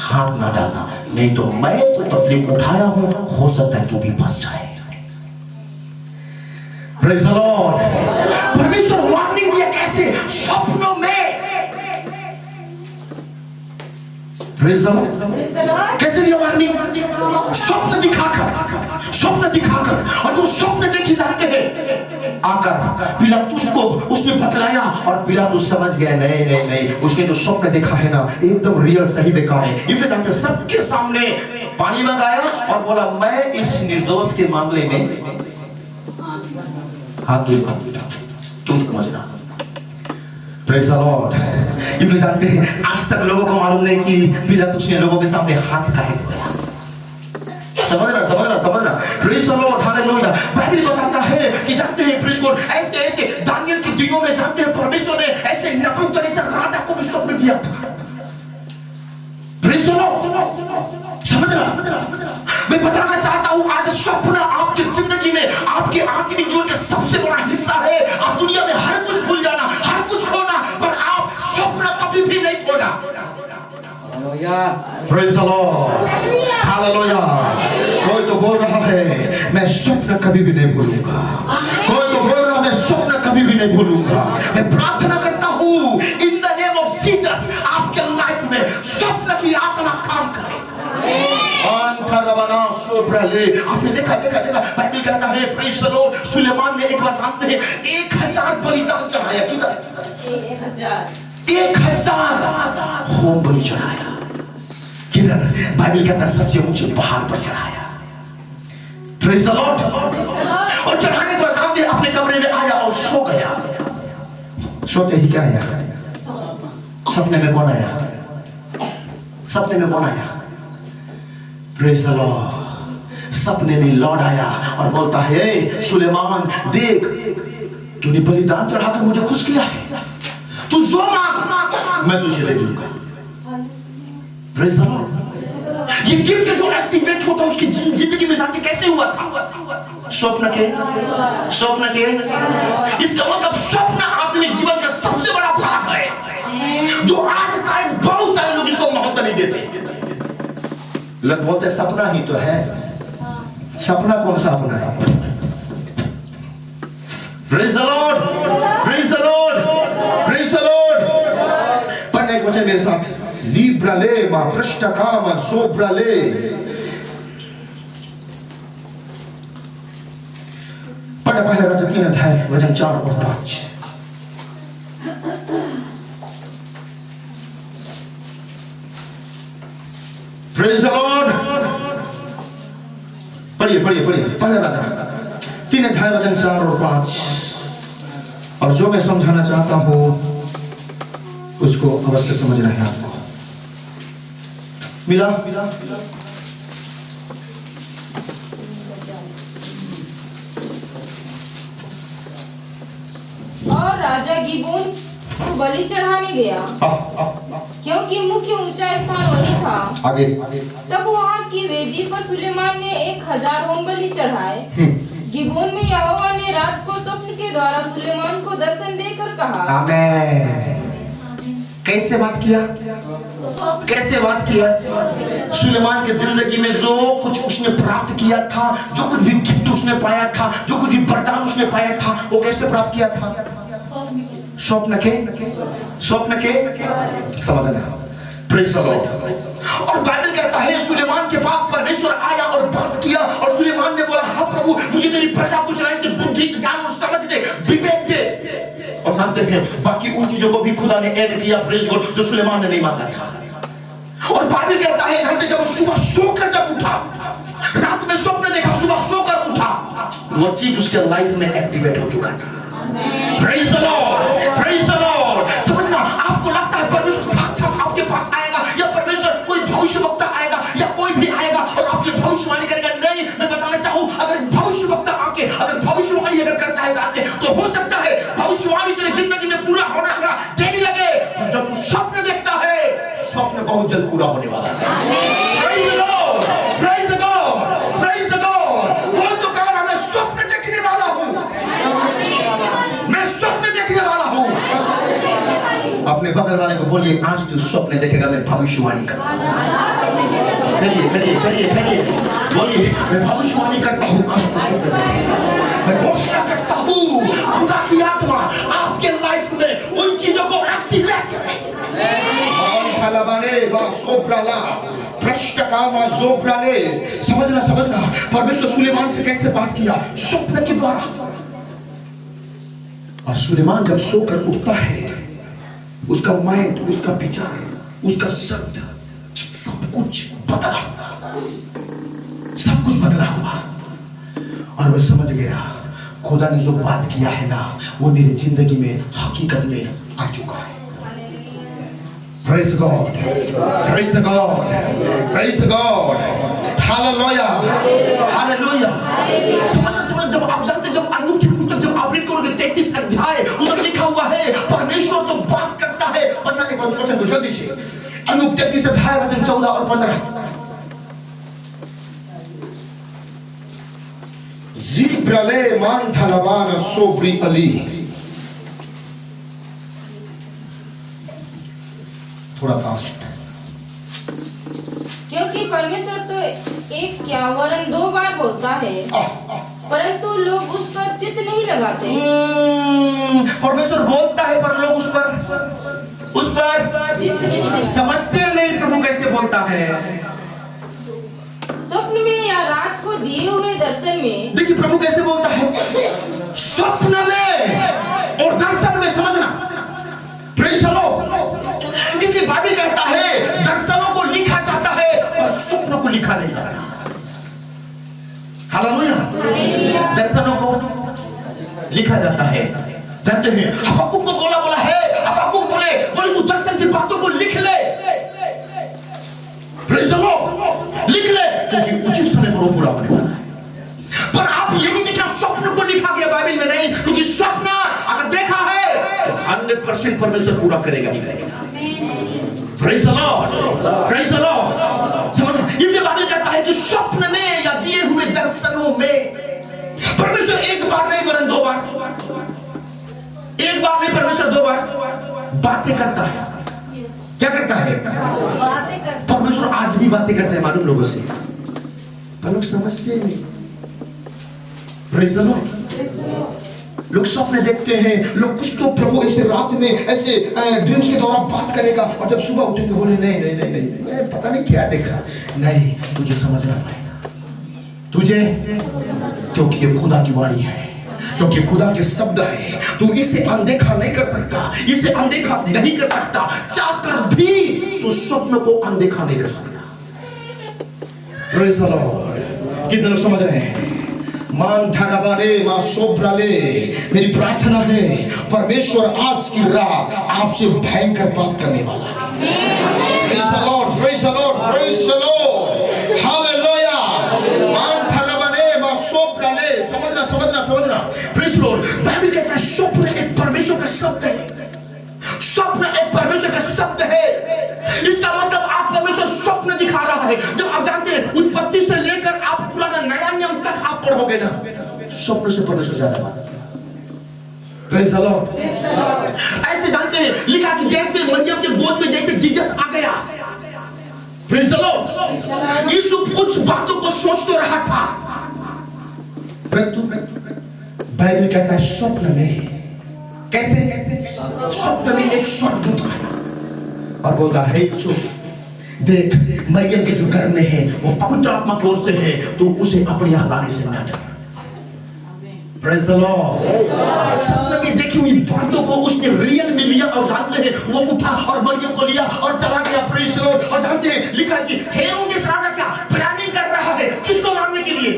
[SPEAKER 1] हाथ ना डालना, नहीं तो मैं तो तकलीफ उठाया हूँ, हो सकता है तू भी फंस जाए। Praise the Lord. परमेश्वर वार्निंग दिया कैसे? स्वप्नों में। Praise the Lord. कैसे दिया वार्निंग? स्वप्न दिखाकर। और जो स्वप्न देखी जाते हैं, आकर पिलातुस को उसने बतलाया और पिलातुस समझ गया नहीं, उसने जो स्वप्न देखा है ना एकदम रियल सही देखा है। इसलिए जानते सबके सामने पानी मंगाया और बोला मैं इस निर्दोष के मामले में हाथ धोऊंगा, तुम समझना। Praise the Lord. इसलिए जानते हैं आज तक लोगों को मालूम नहीं कि पिलातुस ने लोगों के सामने हाथ काहे धोया। समझना। Praise the Lord, hallelujah. Bible बताता है कि जानते हैं प्रेज़ गॉड, ऐसे दानियल के दिनों में जानते हैं परमेश्वर ने ऐसे नबूकदनेस्सर राजा को भी स्वप्न दिया था। प्रेज़ द लॉर्ड, समझना। मैं बताना चाहता हूं आज स्वप्न आपकी जिंदगी में आपके आखिरी जीवन का सबसे बड़ा हिस्सा है। आप दुनिया में हर कुछ भूल जाना, हर कुछ खोना, पर आप स्वप्न कभी भी नहीं खोना। Praise the Lord, hallelujah. कोई तो बोल रहा है मैं स्वप्न कभी भी नहीं भूलूंगा। कोई तो बोल रहा है मैं स्वप्न कभी भी नहीं भूलूंगा। मैं प्रार्थना करता हूँ in the name of Jesus आपके लाइफ में स्वप्न की आत्मा काम करे। आपने देखा बाइबल कहता है प्रेज़ द लॉर्ड, सुलेमान ने एक बार जानते हैं 1000 बलिदान चढ़ाया। किधर? 1000 होम बलि चढ़ाया। किधर? बाइबल कहता है सबसे ऊंचे पहाड़ पर चढ़ाया। Praise the Lord. और चढ़ाने के बाद जानते हैं अपने कमरे में आया और सो गया। सोते ही क्या आया? सपने में कौन आया? Praise the Lord. सपने में लॉर्ड आया और बोलता है सुलेमान देख, तूने बलिदान चढ़ाकर मुझे खुश किया है, तू जो मांग मैं तुझे दे दूंगा। Praise the Lord. ये गिफ्ट जो एक्टिवेट होता है उसकी जिंदगी में जाके कैसे हुआ था? स्वप्न के इसका मतलब स्वप्न आत्मिक जीवन का सबसे बड़ा भाग है, जो आज शायद बहुत सारे लोग इसको महत्व नहीं देते। लोग बोलते हैं सपना ही तो है। सपना कौन सा अपना है? Praise the Lord, praise the Lord, praise the Lord. पढ़ना एक वचन मेरे साथ, लिब्राले मा प्रष्टकामा सोब्राले। पढ़ना पहला राजा 3 अध्याय वचन 4 और 5। Praise the Lord. पढ़िए पहला राजा 3 अध्याय वचन 4 और 5। और जो मैं समझाना चाहता हूं उसको अवश्य समझना है आपको। मिला?
[SPEAKER 2] और राजा गिबोन को बलि चढ़ाने गया, क्योंकि मुख्य ऊंचा स्थान वही था।
[SPEAKER 1] आगे।
[SPEAKER 2] तब वहां की वेदी पर सुलेमान ने 1000 होम बलि चढ़ाए। गिबोन में यहोवा ने रात को स्वप्न के द्वारा सुलेमान को दर्शन देकर कहा।
[SPEAKER 1] आमेन। कैसे बात किया? सुलेमान की जिंदगी में जो कुछ उसने प्राप्त किया था, जो कुछ भी गिफ्ट उसने पाया था, जो कुछ भी वरदान उसने पाया था, वो कैसे प्राप्त किया था? स्वप्न के समझना। Praise the Lord. और बाइबल कहता है सुलेमान के पास परमेश्वर आया और बात किया, और सुलेमान ने बोला, हाँ प्रभु, मुझे तेरी प्रजा को चलाने की बुद्धि, ज्ञान और समझ दे, विवेक दे। और मानते हैं बाकी उन चीजों को भी खुदा ने ऐड किया, प्रेज़ गॉड, जो सुलेमान ने नहीं मांगा था। और बाइबल कहता है जब सुबह सोकर जब उठा, रात में स्वप्न देखा, सुबह सोकर उठा, वो चीज उसके लाइफ में एक्टिवेट हो चुका था। Praise the Lord, praise the Lord. समझना, आपको लगता है परमेश्वर साक्षात आपके पास आएगा, या परमेश्वर कोई भविष्यवक्ता आएगा, या कोई भी आएगा और आपकी भविष्यवाणी करेगा? नहीं, मैं बताना चाहूं, अगर भविष्यवक्ता आके अगर भविष्यवाणी अगर करता है जाते, तो हो सकता है भविष्यवाणी तेरी जिंदगी में पूरा होना थोड़ा देरी लगे, पर जब तू स्वप्न देखता है, स्वप्न बहुत जल्द पूरा होने वाला है। Praise the Lord, praise the God, praise the God. बोल तो कह रहा, मैं स्वप्न देखने वाला हूं, मैं स्वप्न देखने वाला हूं। अपने बगल वाले को बोलिए, आज तू स्वप्न देखेगा, मैं भविष्यवाणी करता हूं। करिए बोलिए, मैं भविष्यवाणी करता हूं, आज तू स्वप्न देखेगा। मैं घोषणा करता हूं, खुदा की आत्मा आपके लाइफ में उन चीजों को एक्टिवेट करे। समझना, परमेश्वर सुलेमान से कैसे बात किया? स्वप्न के द्वारा। और सुलेमान जब सोकर उठता है, उसका माइंड, उसका विचार, उसका शब्द, सब कुछ बदला हुआ। और वह समझ गया, खुदा ने जो बात किया है ना, वो मेरी जिंदगी में हकीकत में आ चुका है। Praise God, praise God, praise God, hallelujah, hallelujah। समझ, जब आप जानते, जब अय्यूब की पुस्तक जब आप रीड करोगे 33 अध्याय, उधर लिखा हुआ है परमेश्वर तो बात करता है। पढ़ना एक बार वचन को जल्दी से, अय्यूब 33 अध्याय वचन 14 और 15। जिब्राले मान थलवाना सोब्री अली। थोड़ा फास्ट।
[SPEAKER 2] क्योंकि परमेश्वर तो एक क्या वरन 2 बार बोलता है, परंतु लोग उस पर चित्त नहीं लगाते।
[SPEAKER 1] परमेश्वर बोलता है पर लोग उस पर समझते नहीं प्रभु कैसे बोलता है।
[SPEAKER 2] स्वप्न में या रात को दिए हुए दर्शन में।
[SPEAKER 1] देखिए प्रभु कैसे बोलता है, स्वप्न में और दर्शन में। समझना, प्रेज़ द लॉर्ड। इसलिए बाइबल कहता है दर्शनों को लिखा जाता है और स्वप्नों को लिखा नहीं जाता। हालेलुया। दर्शनों को लिखा जाता है। जानते हैं हबक्कुक को बोला है, हबक्कुक बोले तू दर्शन की बातों को लिख ले, प्रेज़ द लॉर्ड, लिख ले, क्योंकि उचित समय पर वो पूरा होने वाला है। पर आप ये नहीं देखा स्वप्न को लिखा गया बाइबल में, नहीं, क्योंकि स्वप्न अगर देखा है 100% परमेश्वर पूरा करेगा ही करेगा। Praise the Lord, praise the Lord. कि स्वप्न में या दिए हुए दर्शनों में परमेश्वर एक बार नहीं वरन 2 बार, एक बार नहीं परमेश्वर 2 बार बातें करता है। क्या करता है? परमेश्वर आज भी बातें करता है मालूम लोगों से, पर लोग समझते नहीं। Praise the Lord. लोग स्वप्न देखते हैं, लोग कुछ तो प्रभु ऐसे रात में ऐसे ड्रीम्स के दौरान बात करेगा और जब सुबह उठेंगे बोले नहीं नहीं नहीं नहीं मैं पता नहीं क्या देखा। नहीं, तुझे समझना पड़ेगा, तुझे, क्योंकि ये खुदा की वाणी है, क्योंकि खुदा के शब्द है। तू इसे अनदेखा नहीं कर सकता, इसे अनदेखा नहीं कर सकता, चाहकर भी तू स्वप्न को अनदेखा नहीं कर सकता। Praise the Lord. कितने लोग समझ रहे हैं? मान धरावाले मां सोब्राले, मेरी प्रार्थना है परमेश्वर आज की रात आपसे भयंकर बात करने वाला है। Praise the Lord, praise the Lord, praise the Lord, hallelujah. मान धरावाले मां सोब्राले, समझना समझना समझना। Praise the Lord. बाइबल कहता है स्वप्न एक परमेश्वर का शब्द है, स्वप्न एक परमेश्वर का शब्द है। इसका मतलब आप परमेश्वर स्वप्न दिखा रहा है। जब आप जानते हैं उत्पत्ति से लेकर आप पुराना नया नियम तक आप पढ़ोगे ना, स्वप्न से परमेश्वर ज्यादा बात किया। Praise the Lord. ऐसे जानते हैं लिखा कि जैसे मरियम के गोद में जैसे जीसस आ गया, प्रेज़ द लॉर्ड, यीशु कुछ बातों को सोच तो रहा था, परंतु बाइबल कहता है स्वप्न में, कैसे? स्वप्न में एक स्वर्गदूत आया और बोलता है यूसुफ देख, मरियम के जो घर में है वो पवित्र आत्मा की ओर से है, तो उसे अपने यहाँ लाने से ना डर। Praise the Lord. सपने में देखी हुई बातों को उसने रियल में लिया और जानते हैं वो उठा और मरियम को लिया और चला गया। Praise the Lord. और जानते हैं लिखा है कि हेरोदेस राजा क्या प्लानिंग कर रहा है, किसको मारने के लिए?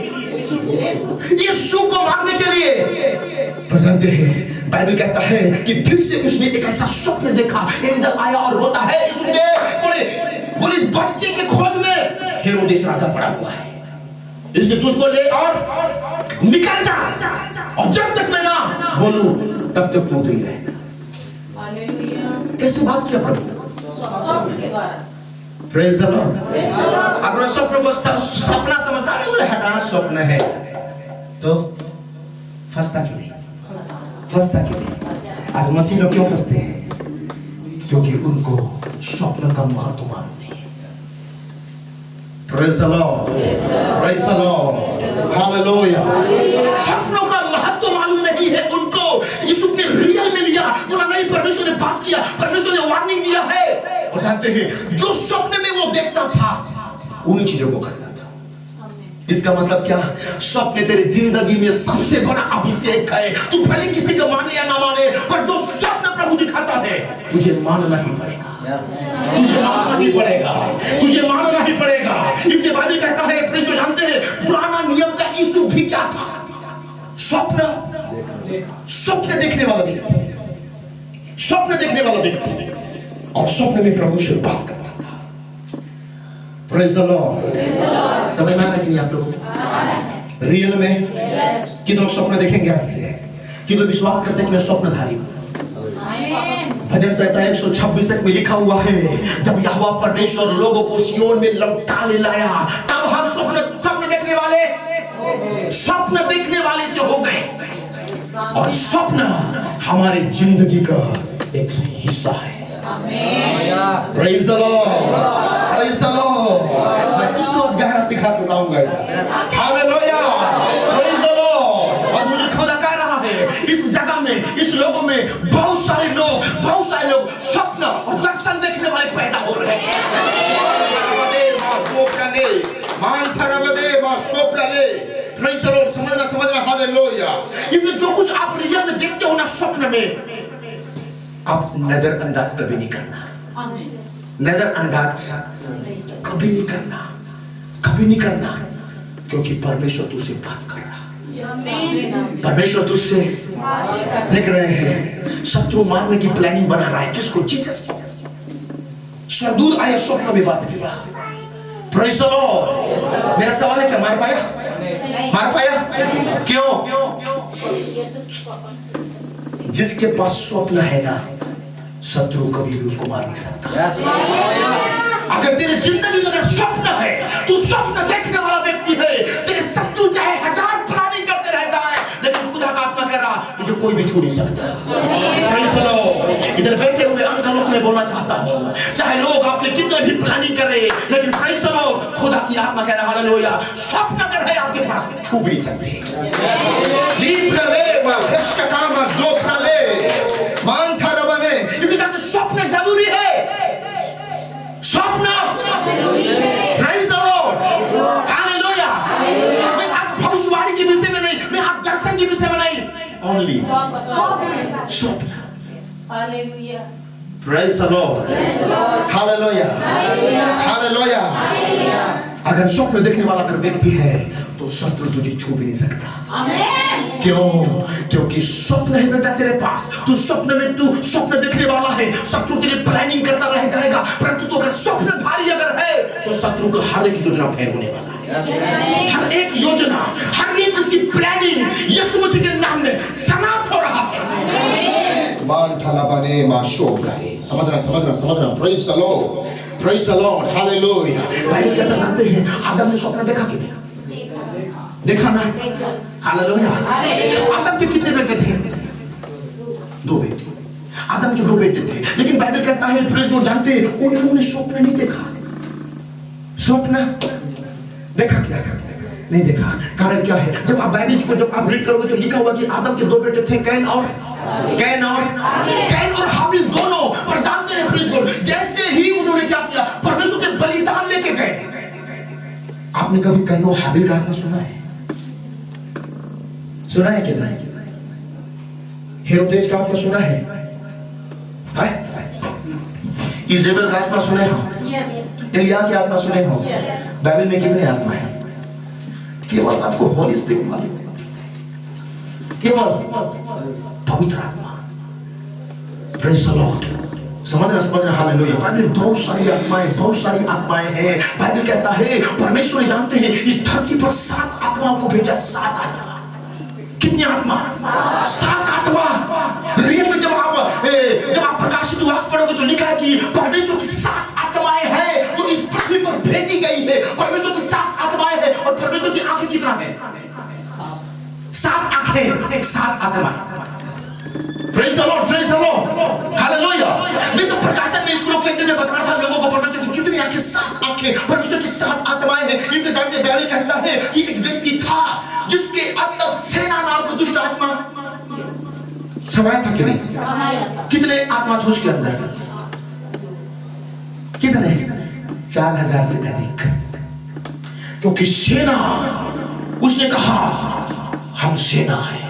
[SPEAKER 1] यीशु को मारने के लिए। पर जानते हैं बाइबल कहता है कि फिर से उसने एक ऐसा स्वप्न देखा, एंजल आया और बोलता है यीशु के बोले इस बच्चे के खोज में हेरोदेस राजा पड़ा हुआ है, इसलिए तू उसको ले और निकल जा, और जब तक मैं ना बोलूं तब तक तू उधर ही रहना। हालेलुया। कैसे बात किया प्रभु? स्वप्न के द्वारा। Praise the Lord. अगर स्वप्न को सपना समझता है, बोले हटा स्वप्न है, तो फंसता कि नहीं? फंसता कि नहीं? आज मसीह लोग क्यों फंसते हैं? क्योंकि उनको स्वप्न का महत्व मालूम नहीं है। Praise the Lord, praise the Lord, hallelujah. स्वप्नों का महत्व मालूम नहीं है उनको। यीशु ने रियल में लिया, बोला नहीं परमेश्वर ने बात किया, परमेश्वर ने वार्निंग दिया है। और जानते हैं जो स्वप्न में वो देखता था उन्हीं चीजों को करता था। इसका मतलब क्या? स्वप्न तेरे जिंदगी में सबसे बड़ा अभिषेक है। तू भले किसी को माने या ना माने, पर जो स्वप्न प्रभु दिखाता है तुझे मानना ही पड़ेगा, तुझे मानना ही पड़ेगा, तुझे मानना ही पड़ेगा। इसलिए बाइबल कहता है, प्रेषित जानते हैं पुराना नियम का यीशु भी क्या था? स्वप्न देखने वाला व्यक्ति, स्वप्न देखने वाला व्यक्ति, और स्वप्न में प्रभु से बात करता था। Praise the Lord. समझ में आ रहा है कि नहीं आप लोगों को? रियल में कितने स्वप्न देखेंगे आज से? कितने विश्वास करते हैं कि मैं स्वप्नधारी हूं? भजन संहिता 126 में लिखा हुआ है, जब यहोवा परमेश्वर लोगों को सियोन में लौटा ले लाया, तब हम स्वप्न देखने वाले से हो गए। और स्वप्न हमारे जिंदगी का एक हिस्सा है। Praise the Lord, praise the Lord. मैं कुछ तो गहरा सिखाते जाऊंगा। Hallelujah, praise the Lord. और मुझे खुदा कह रहा है इस जगह में, इस लोगों में बहुत सारे लोग स्वप्न और दर्शन देखने वाले पैदा हो रहे हैं। Praise the Lord. समझना हालेलुया। इसलिए जो कुछ आप रियल में देखते हो ना स्वप्न में, आप नजरअंदाज कभी नहीं करना। नजरअंदाज कभी नहीं करना, कभी नहीं करना, क्योंकि परमेश्वर तुझसे बात कर रहा। परमेश्वर तुझसे देख रहे हैं। शत्रु मारने की प्लानिंग बना रहा है। किसको? जीसस को। स्वर्गदूत आया, स्वप्न में बात किया। Praise the Lord. मेरा सवाल है, क्या मार पाया? मार पाया? क्यों? जिसके पास स्वप्न है ना, शत्रु कभी भी उसको मार नहीं सकता। अगर तेरे जिंदगी में अगर स्वप्न है, तू स्वप्न देखने वाला कोई भी छू नहीं सकता। Praise the Lord। इधर बैठे हुए अंकलों से मैं बोलना चाहता हूँ, चाहे लोग आपने कितने भी प्लानिंग करे, लेकिन Praise the Lord, खुदा की आत्मा कह रहा है हालेलुया, स्वप्न अगर है आपके पास छू भी नहीं सकते। स्वप्न जरूरी है, स्वप्न Praise the Lord, हालेलुया। मैं आप भविष्यवाणी के विषय में नहीं, मैं आप दर्शन के विषय में नहीं, ओनली स्वप्न।
[SPEAKER 2] Hallelujah.
[SPEAKER 1] Praise the Lord, hallelujah, hallelujah. अगर स्वप्न देखने वाला अगर व्यक्ति है तो शत्रु तुझे छू भी नहीं सकता। क्यों? क्योंकि स्वप्न है बेटा तेरे पास, तू स्वप्न में तू स्वप्न देखने वाला है, शत्रु तेरे प्लानिंग करता रह जाएगा, परंतु तू अगर स्वप्नधारी अगर है तो शत्रु का हर एक योजना फेल होने वाला है। हर एक योजना, हर एक उसकी प्लानिंग यीशु मसीह के नाम में समाप्त हो रहा है। मान थाला बने माशो करे, समझना। Praise the Lord, praise the Lord, hallelujah। Bible कहता जानते हैं आदम ने स्वप्न देखा कि नहीं? देखा ना? हालेलुया। आदम के कितने बेटे थे? 2 बेटे। आदम के 2 बेटे थे, लेकिन बाइबल कहता है प्रेज लॉर्ड जानते हैं उन्होंने स्वप्न नहीं देखा। स्वप्न देखा क्या? नहीं देखा। कारण क्या है? जब आप बाइबल को जब आप रीड करोगे तो लिखा हुआ कि आदम के 2 बेटे थे, कैन और हाबिल दोनों। पर जानते हैं प्रेज लॉर्ड जैसे ही उन्होंने क्या किया, परमेश्वर के बलिदान लेके गए। आपने कभी कैन और हाबिल का आत्मा सुना है? सुना है कि नहीं? हेरोदेस का आत्मा सुना है? इजेबेल का आत्मा सुने हो? एलिया की आत्मा सुने हो? बाइबल में कितने आत्मा है? केवल आपको होली स्पिरिट मालूम है, केवल पवित्र आत्मा। Praise the Lord. समझना हालेलुया। बाइबल बहुत सारी आत्माएं हैं। बाइबल कहता है परमेश्वर जानते हैं इस धरती पर 7 आत्माओं को भेजा। 7 आत्मा। कितनी आत्मा? 7 आत्मा। रियल में जब आप प्रकाशित वाक्य पढ़ोगे तो लिखा है कि परमेश्वर की 7 आत्माएं हैं जो इस पृथ्वी पर भेजी गई है। परमेश्वर की 7 आत्माएं हैं और परमेश्वर की आंखें कितना है? 7 आंखें, 7 आत्माएं। Praise the Lord, praise the Lord, hallelujah। मैं सब प्रकाशन में स्कूल ऑफ फेथ में बता रहा था लोगों को परमेश्वर की कितनी आंखें? 7 आंखें। परमेश्वर की 7 आत्माएं हैं। इसलिए बाइबल कहता है कि एक व्यक्ति था जिसके अंदर सेना नाम का दुष्ट आत्मा समाया था कि नहीं? कितने आत्मा थे उसके अंदर? कितने? 4000 से अधिक। क्योंकि सेना, उसने कहा हम सेना है।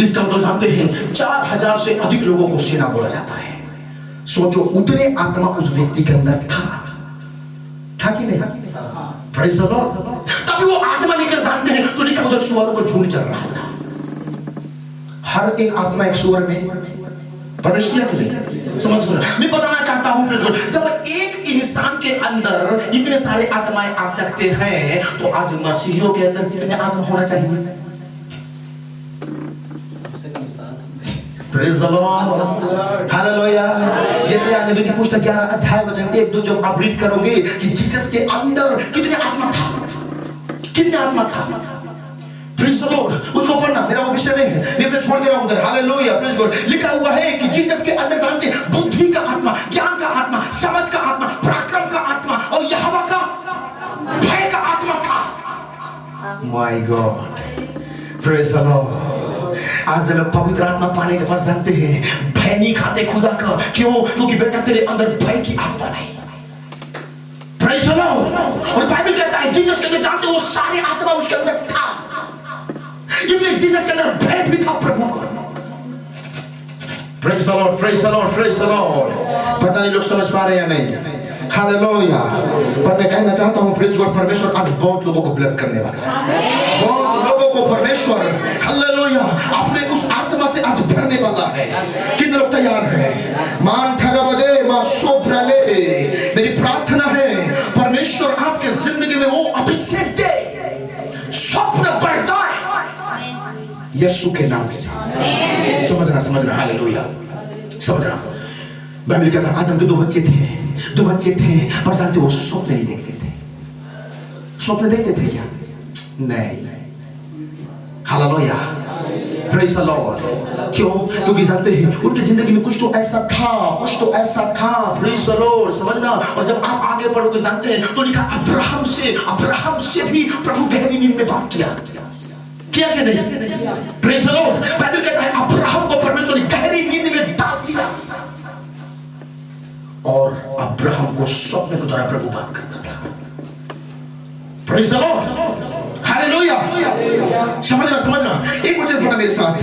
[SPEAKER 1] इसका मतलब जानते हैं 4000 से अधिक लोगों को सेना बोला जाता है। सोचो उतने आत्मा उस व्यक्ति के अंदर था कि नहीं? Praise the Lord। तभी वो आत्मा लेकर जानते हैं तो लिखा उधर सुअरों को झुंड चल रहा था। हर एक आत्मा एक सुअर में प्रवेश किया कि नहीं? समझ। मैं बताना चाहता हूं जब एक इंसान के अंदर इतने सारे आत्माएं आ सकते हैं तो आज मसीहियों के अंदर कितने आत्मा होना चाहिए? Praise the Lord, hallelujah। यशायाह नबी की पुस्तक 11 अध्याय वचन 1-2 जब आप रीड करोगे कि जीसस के अंदर कितने आत्मा था, कितने आत्मा था। Praise the Lord। उसको पढ़ना मेरा वो विषय नहीं है, मैं फिर छोड़ दे रहा हूं उधर। Hallelujah, praise God. लिखा हुआ है कि जीसस के अंदर जानते बुद्धि का आत्मा, ज्ञान का आत्मा, समझ का आत्मा, पराक्रम का आत्मा और यहोवा का भय का आत्मा था। My God, praise the Lord। आज लोग पवित्र आत्मा पाने के बाद जानते हैं भय नहीं खाते खुदा का। क्यों? क्योंकि बेटा तेरे अंदर भय की आत्मा नहीं। Praise the Lord। और बाइबल कहता है जीसस के अंदर जानते हो वो सारे आत्मा उसके अंदर था, इसलिए जीसस के अंदर भय भी था प्रभु का। Praise the Lord, praise the Lord, praise the Lord। पता नहीं लोग समझ पा रहे हैं या नहीं? हालेलुया। पर मैं कहना चाहता हूँ प्रेज गॉड परमेश्वर आज बहुत लोगों को ब्लेस करने वाला है। बहुत लोगों को परमेश्वर हालेलुया अपने उस आत्मा से आज भरने वाला है। कितने लोग तैयार हैं? मान थरवदे मा सोब्रले। मेरी प्रार्थना है परमेश्वर आपके जिंदगी में वो अभिषेक दे, स्वप्न बढ़ जाए यीशु के नाम से। समझना हालेलुया, समझना। बाइबल कहता है आदम के 2 बच्चे थे, पर जानते वो स्वप्न नहीं देखते थे। स्वप्न देखते थे क्या? नहीं। Hallelujah, Praise the Lord. क्यों? क्योंकि जानते हैं उनकी जिंदगी में कुछ तो ऐसा था। Praise the Lord. समझना। और जब आप आगे पढ़ोगे जानते हैं तो लिखा अब्राहम से भी प्रभु गहरी नींद में बात किया क्या नहीं? Praise the Lord. बाइबल कहता है अब्राहम को परमेश्वर ने गहरी नींद में डाल दिया और अब्राहम को स्वप्न के द्वारा प्रभु बात करता था। Praise the Lord. हालेलुया। समझना। एक वचन पढ़ना मेरे साथ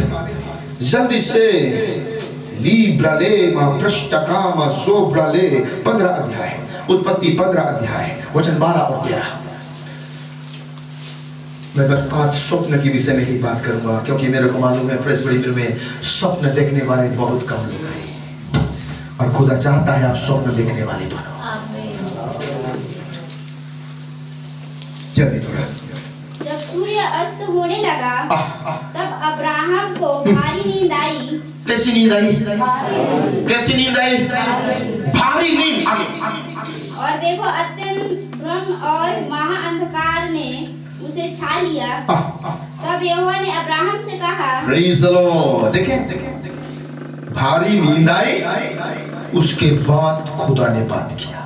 [SPEAKER 1] जल्दी से। लीब्राले मा प्रष्टकामा जोब्राले 15 अध्याय, उत्पत्ति 15 अध्याय वचन 12 और 13। मैं बस आज स्वप्न की विषय में ही बात करूंगा क्योंकि मेरे को मालूम है प्रेसबिटेरियन में स्वप्न देखने वाले बहुत कम लोग हैं और खुदा चाहता है आप स्वप्न देखने वाले बनो। जल्दी थोड़ा।
[SPEAKER 3] जब सूर्य अस्त होने लगा तब अब्राहम को भारी नींद आई।
[SPEAKER 1] कैसी नींद आई? भारी नींद आई।
[SPEAKER 3] और देखो अत्यंत भ्रम और महा अंधकार ने उसे छा लिया। तब यहोवा ने अब्राहम से कहा,
[SPEAKER 1] प्रेज़ द लॉर्ड। देखें भारी नींद आई, उसके बाद खुदा ने बात किया।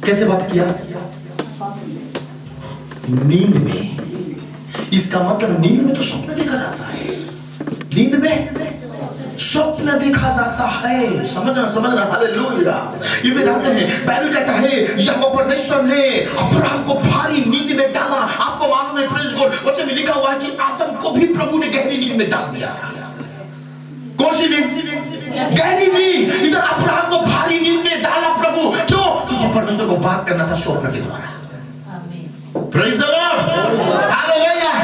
[SPEAKER 1] कैसे बात किया? नींद में। इसका मतलब नींद में तो स्वप्न देखा जाता है। नींद में स्वप्न देखा जाता है। समझना। हालेलुया। ये जानते हैं बाइबल कहता है यहोवा परमेश्वर ने अब्राहम को भारी नींद में डाला। आपको मालूम है प्रेज़ गॉड वचन में लिखा हुआ है कि आदम को भी प्रभु ने गहरी नींद में डाल दिया था। कौन सी नींद? गहरी नींद। इधर अब्राहम को भारी नींद में डाला प्रभु। क्यों? क्योंकि परमेश्वर को बात करना था स्वप्न के द्वारा। Praise the Lord. Hallelujah.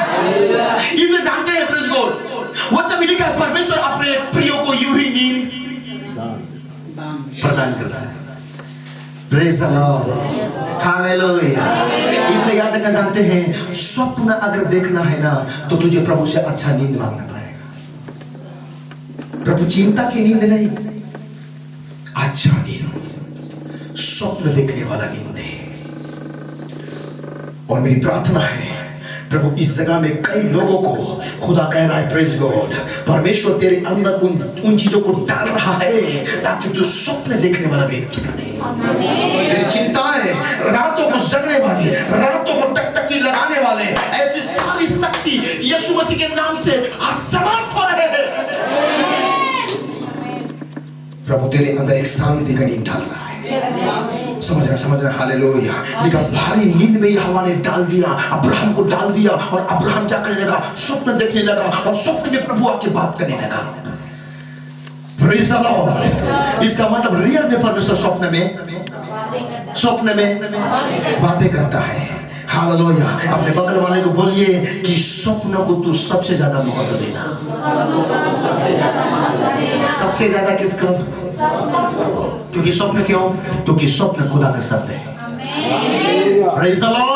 [SPEAKER 1] ये जानते हैं प्रेज़ गॉड वचन में लिखा है परमेश्वर अपने प्रियो को यूं ही नींद प्रदान करता है। Praise the Lord. Hallelujah. इसलिए याद रखना जानते हैं स्वप्न अगर देखना है ना तो तुझे प्रभु से अच्छा नींद मांगना पड़ेगा। प्रभु चिंता की नींद नहीं, अच्छा नींद, स्वप्न देखने वाला नींद है। और मेरी प्रार्थना है प्रभु इस जगह में कई लोगों को खुदा कह रहा है प्रेज़ गॉड परमेश्वर तेरे अंदर उन चीजों को डाल रहा है ताकि तू स्वप्न देखने वाला व्यक्ति बने। तेरी चिंताएं रातों को जगने वाली, रातों को टकटकी लगाने वाले ऐसी सारी शक्ति यीशु मसीह के नाम से आज समाप्त हो रहे हैं। प्रभु तेरे अंदर एक शांति का नींद डाल रहा है। समझना। हालेलुया। लेकिन भारी नींद में यहोवा ने डाल दिया, अब्राहम को डाल दिया और अब्राहम क्या करने लगा? स्वप्न देखने लगा और स्वप्न में प्रभु आके बात करने लगा। Praise the Lord. इसका मतलब रियल में परमेश्वर स्वप्न में बातें करता है। हालेलुया। अपने बगल वाले को बोलिए कि स्वप्नों को तू सबसे ज्यादा महत्व देना। सबसे ज्यादा किसको? क्योंकि स्वप्न क्यों? क्योंकि स्वप्न खुदा का शब्द है। Praise the Lord.